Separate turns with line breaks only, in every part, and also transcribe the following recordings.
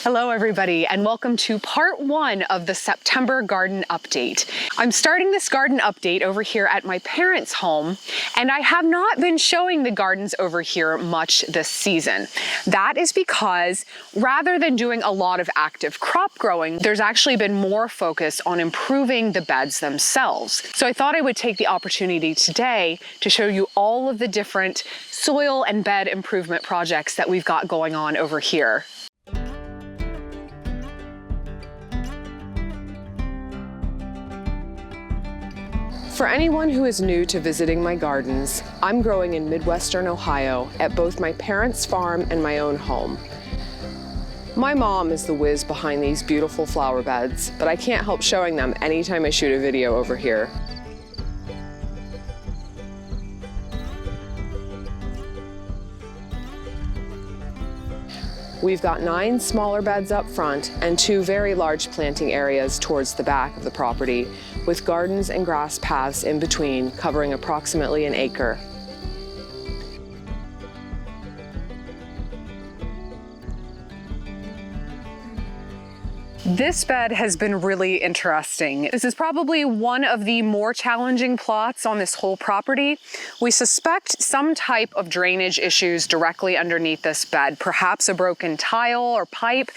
Hello everybody, and welcome to part one of the September garden update. I'm starting this garden update over here at my parents' home, and I have not been showing the gardens over here much this season. That is because rather than doing a lot of active crop growing, there's actually been more focus on improving the beds themselves. So I thought I would take the opportunity today to show you all of the different soil and bed improvement projects that we've got going on over here. For anyone who is new to visiting my gardens, I'm growing in Midwestern Ohio at both my parents' farm and my own home. My mom is the whiz behind these beautiful flower beds, but I can't help showing them anytime I shoot a video over here. We've got 9 smaller beds up front and 2 very large planting areas towards the back of the property, with gardens and grass paths in between covering approximately an acre. This bed has been really interesting. This is probably one of the more challenging plots on this whole property. We suspect some type of drainage issues directly underneath this bed, perhaps a broken tile or pipe,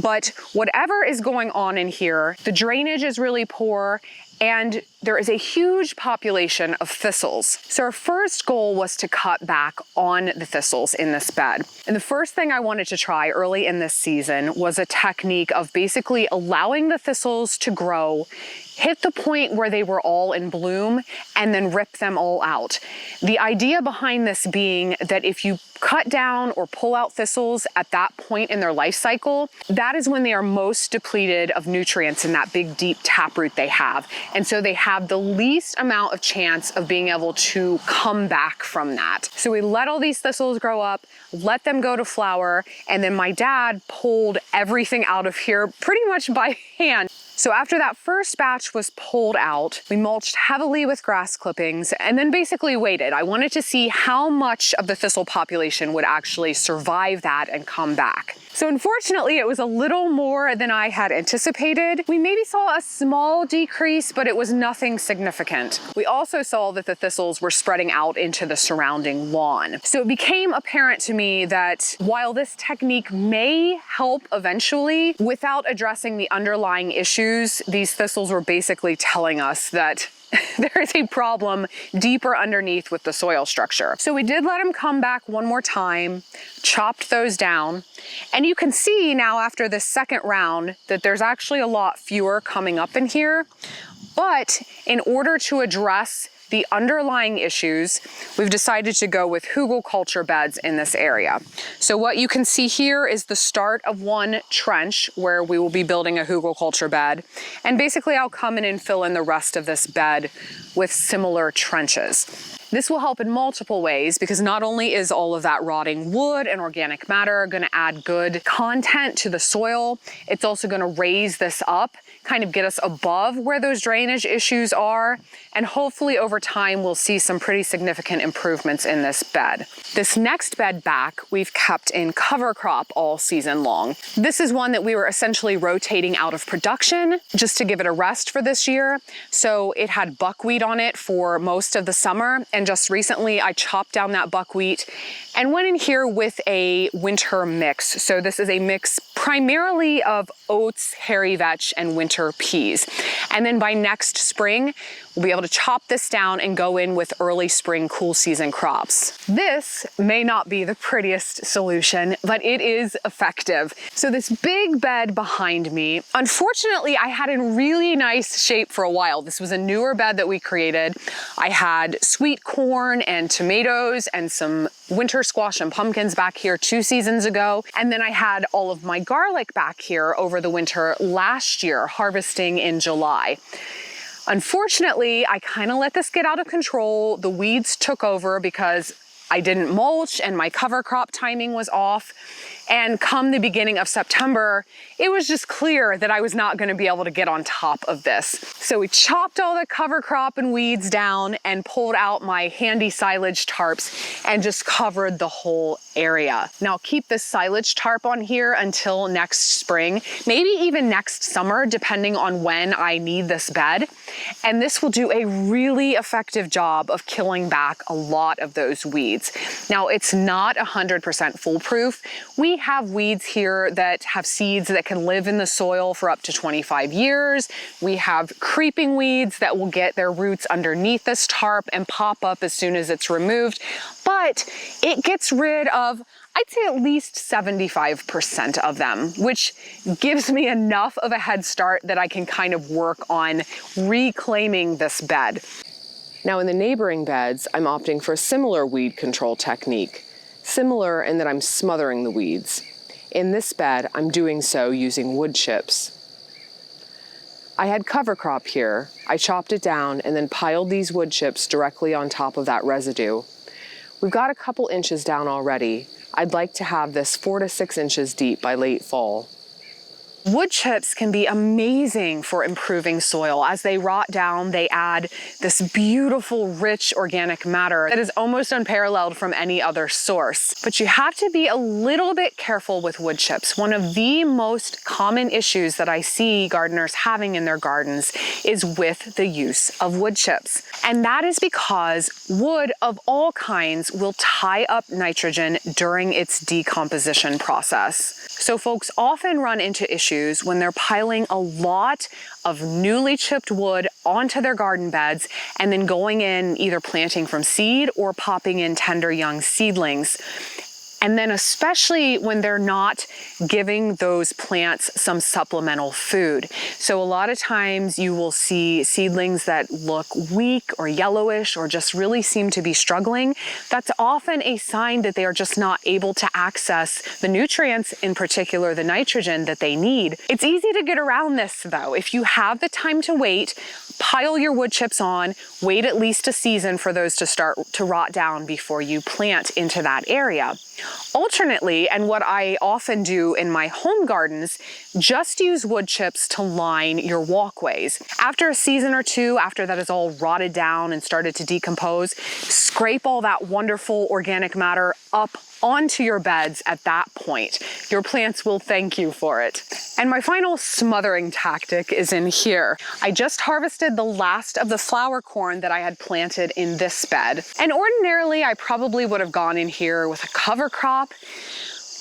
but whatever is going on in here, the drainage is really poor and there is a huge population of thistles. So our first goal was to cut back on the thistles in this bed. And the first thing I wanted to try early in this season was a technique of basically allowing the thistles to grow, hit the point where they were all in bloom, and then rip them all out. The idea behind this being that if you cut down or pull out thistles at that point in their life cycle, that is when they are most depleted of nutrients in that big deep taproot they have. And so they have the least amount of chance of being able to come back from that. So we let all these thistles grow up, let them go to flower, and then my dad pulled everything out of here pretty much by hand. So after that first batch was pulled out, we mulched heavily with grass clippings and then basically waited. I wanted to see how much of the thistle population would actually survive that and come back. So unfortunately, it was a little more than I had anticipated. We maybe saw a small decrease, but it was nothing significant. We also saw that the thistles were spreading out into the surrounding lawn. So it became apparent to me that while this technique may help eventually, without addressing the underlying issues, these thistles were basically telling us that there is a problem deeper underneath with the soil structure. So we did let them come back one more time, chopped those down, and you can see now after this second round that there's actually a lot fewer coming up in here. But in order to address the underlying issues, we've decided to go with hugelkultur beds in this area. So what you can see here is the start of one trench where we will be building a hugelkultur bed. And basically I'll come in and fill in the rest of this bed with similar trenches. This will help in multiple ways because not only is all of that rotting wood and organic matter going to add good content to the soil, it's also going to raise this up, kind of get us above where those drainage issues are, and hopefully over time we'll see some pretty significant improvements in this bed. This next bed back we've kept in cover crop all season long. This is one that we were essentially rotating out of production just to give it a rest for this year. So it had buckwheat on it for most of the summer, and just recently I chopped down that buckwheat and went in here with a winter mix. So this is a mix primarily of oats, hairy vetch, and winter peas. And then by next spring, we'll be able to chop this down and go in with early spring cool season crops. This may not be the prettiest solution, but it is effective. So this big bed behind me, unfortunately, I had in really nice shape for a while. This was a newer bed that we created. I had sweet corn and tomatoes and some winter squash and pumpkins back here 2 seasons ago. And then I had all of my garlic back here over the winter last year, harvesting in July. Unfortunately, I kind of let this get out of control. The weeds took over because I didn't mulch and my cover crop timing was off. And come the beginning of September, it was just clear that I was not going to be able to get on top of this. So we chopped all the cover crop and weeds down and pulled out my handy silage tarps and just covered the whole area. Now I'll keep this silage tarp on here until next spring, maybe even next summer, depending on when I need this bed. And this will do a really effective job of killing back a lot of those weeds. Now it's not 100% foolproof. We have weeds here that have seeds that can live in the soil for up to 25 years. We have creeping weeds that will get their roots underneath this tarp and pop up as soon as it's removed. But it gets rid of, I'd say, at least 75% of them, which gives me enough of a head start that I can kind of work on reclaiming this bed. Now in the neighboring beds, I'm opting for a similar weed control technique. Similar in that I'm smothering the weeds. In this bed, I'm doing so using wood chips. I had cover crop here. I chopped it down and then piled these wood chips directly on top of that residue. We've got a couple inches down already. I'd like to have this 4 to 6 inches deep by late fall. Wood chips can be amazing for improving soil. As they rot down, they add this beautiful, rich organic matter that is almost unparalleled from any other source. But you have to be a little bit careful with wood chips. One of the most common issues that I see gardeners having in their gardens is with the use of wood chips. And that is because wood of all kinds will tie up nitrogen during its decomposition process. So folks often run into issues when they're piling a lot of newly chipped wood onto their garden beds and then going in either planting from seed or popping in tender young seedlings. And then especially when they're not giving those plants some supplemental food. So a lot of times you will see seedlings that look weak or yellowish or just really seem to be struggling. That's often a sign that they are just not able to access the nutrients, in particular the nitrogen that they need. It's easy to get around this though. If you have the time to wait, pile your wood chips on, wait at least a season for those to start to rot down before you plant into that area. Alternately, and what I often do in my home gardens, just use wood chips to line your walkways. After a season or two, after that is all rotted down and started to decompose, scrape all that wonderful organic matter up onto your beds at that point. Your plants will thank you for it. And my final smothering tactic is in here. I just harvested the last of the flower corn that I had planted in this bed. And ordinarily, I probably would have gone in here with a cover crop.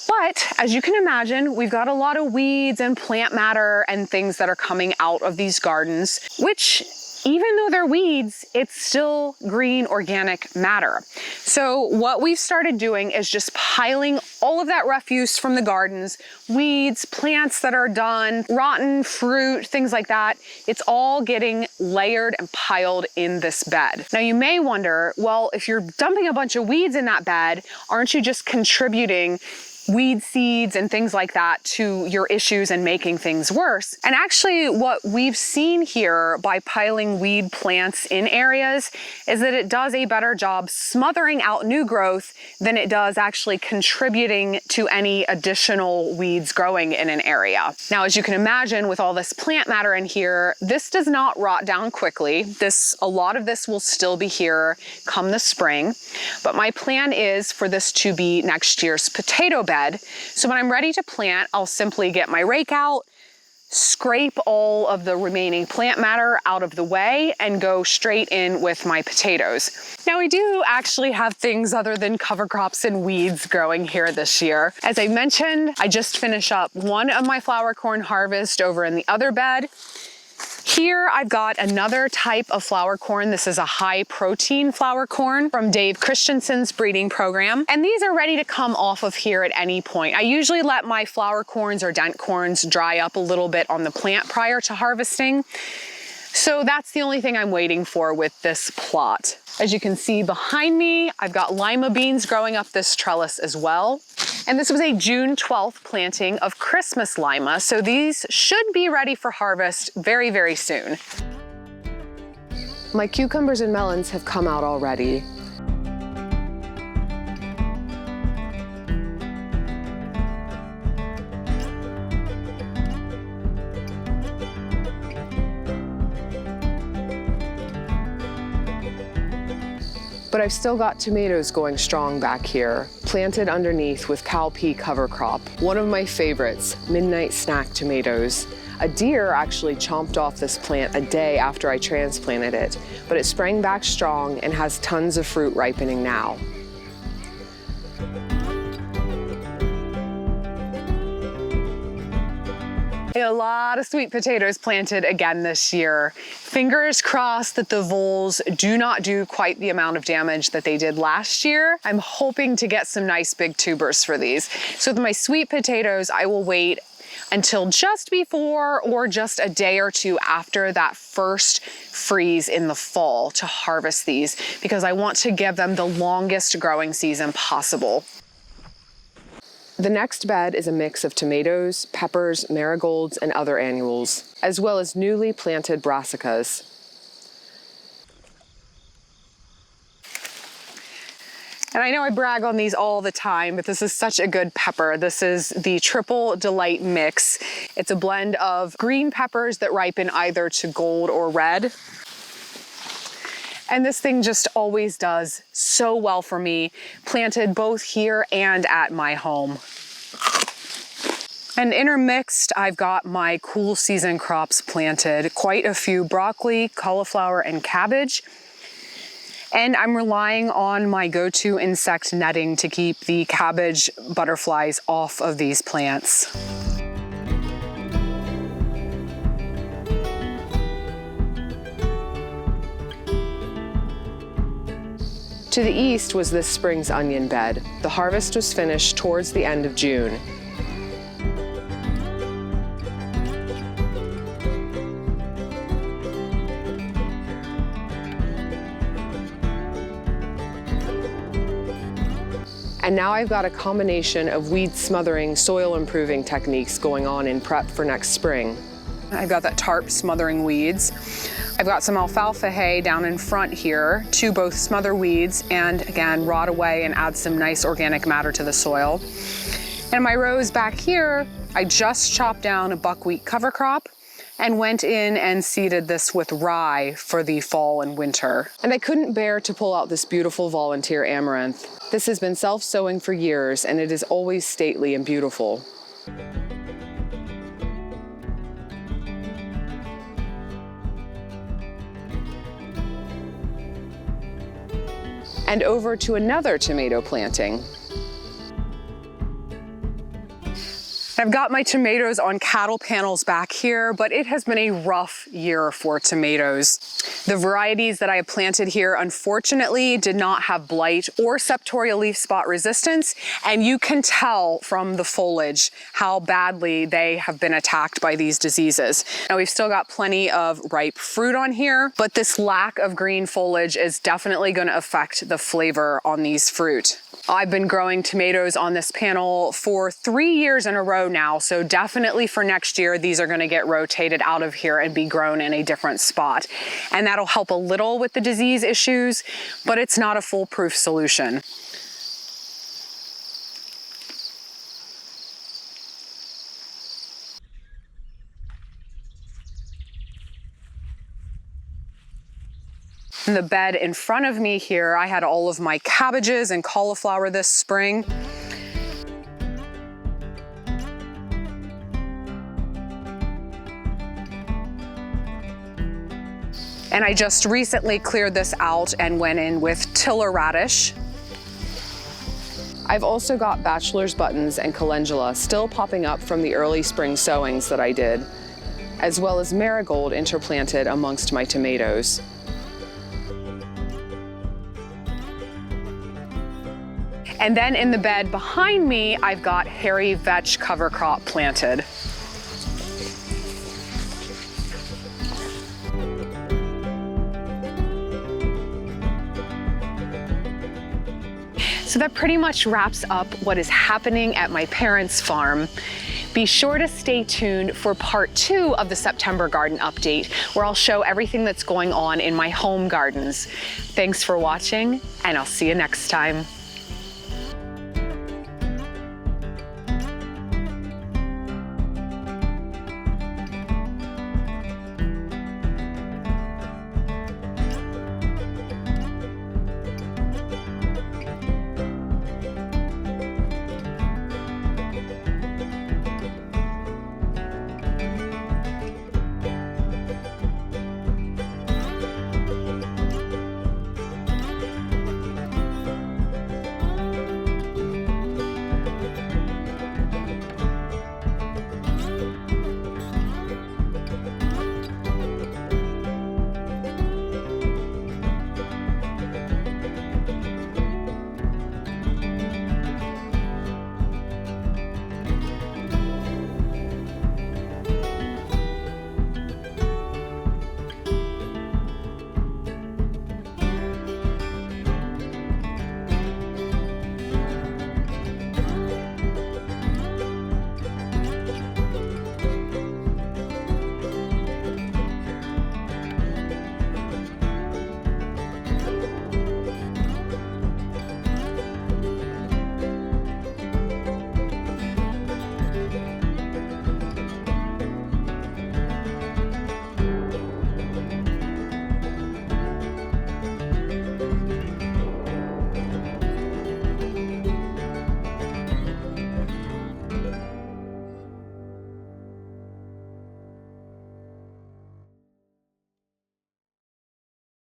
But as you can imagine, we've got a lot of weeds and plant matter and things that are coming out of these gardens, which, even though they're weeds, it's still green organic matter. So what we've started doing is just piling all of that refuse from the gardens, weeds, plants that are done, rotten fruit, things like that. It's all getting layered and piled in this bed. Now you may wonder, well, if you're dumping a bunch of weeds in that bed, aren't you just contributing weed seeds and things like that to your issues and making things worse? And actually what we've seen here by piling weed plants in areas is that it does a better job smothering out new growth than it does actually contributing to any additional weeds growing in an area. Now, as you can imagine, with all this plant matter in here, this does not rot down quickly. A lot of this will still be here come the spring, but my plan is for this to be next year's potato bed. So when I'm ready to plant, I'll simply get my rake out, scrape all of the remaining plant matter out of the way, and go straight in with my potatoes. Now we do actually have things other than cover crops and weeds growing here this year. As I mentioned, I just finished up one of my flower corn harvest over in the other bed. Here I've got another type of flower corn. This is a high protein flower corn from Dave Christensen's breeding program. And these are ready to come off of here at any point. I usually let my flower corns or dent corns dry up a little bit on the plant prior to harvesting. So that's the only thing I'm waiting for with this plot. As you can see behind me, I've got lima beans growing up this trellis as well. And this was a June 12th planting of Christmas lima, so these should be ready for harvest very, very soon. My cucumbers and melons have come out already. But I've still got tomatoes going strong back here, planted underneath with cowpea cover crop. One of my favorites, midnight snack tomatoes. A deer actually chomped off this plant a day after I transplanted it, but it sprang back strong and has tons of fruit ripening now. A lot of sweet potatoes planted again this year. Fingers crossed that the voles do not do quite the amount of damage that they did last year. I'm hoping to get some nice big tubers for these. So with my sweet potatoes, I will wait until just before or just a day or two after that first freeze in the fall to harvest these, because I want to give them the longest growing season possible. The next bed is a mix of tomatoes, peppers, marigolds, and other annuals, as well as newly planted brassicas. And I know I brag on these all the time, but this is such a good pepper. This is the Triple Delight Mix. It's a blend of green peppers that ripen either to gold or red. And this thing just always does so well for me, planted both here and at my home. And intermixed, I've got my cool season crops planted, quite a few broccoli, cauliflower, and cabbage. And I'm relying on my go-to insect netting to keep the cabbage butterflies off of these plants. To the east was this spring's onion bed. The harvest was finished towards the end of June. And now I've got a combination of weed smothering, soil improving techniques going on in prep for next spring. I've got that tarp smothering weeds. I've got some alfalfa hay down in front here to both smother weeds and again, rot away and add some nice organic matter to the soil. And my rows back here, I just chopped down a buckwheat cover crop and went in and seeded this with rye for the fall and winter. And I couldn't bear to pull out this beautiful volunteer amaranth. This has been self-sowing for years and it is always stately and beautiful. And over to another tomato planting. I've got my tomatoes on cattle panels back here, but it has been a rough year for tomatoes. The varieties that I have planted here, unfortunately, did not have blight or septorial leaf spot resistance, and you can tell from the foliage how badly they have been attacked by these diseases. Now, we've still got plenty of ripe fruit on here, but this lack of green foliage is definitely going to affect the flavor on these fruit. I've been growing tomatoes on this panel for 3 years in a row now, so definitely for next year, these are going to get rotated out of here and be grown in a different spot. And that'll help a little with the disease issues, but it's not a foolproof solution. In the bed in front of me here, I had all of my cabbages and cauliflower this spring. And I just recently cleared this out and went in with tiller radish. I've also got bachelor's buttons and calendula still popping up from the early spring sowings that I did, as well as marigold interplanted amongst my tomatoes. And then in the bed behind me, I've got hairy vetch cover crop planted. So that pretty much wraps up what is happening at my parents' farm. Be sure to stay tuned for part 2 of the September garden update, where I'll show everything that's going on in my home gardens. Thanks for watching, and I'll see you next time.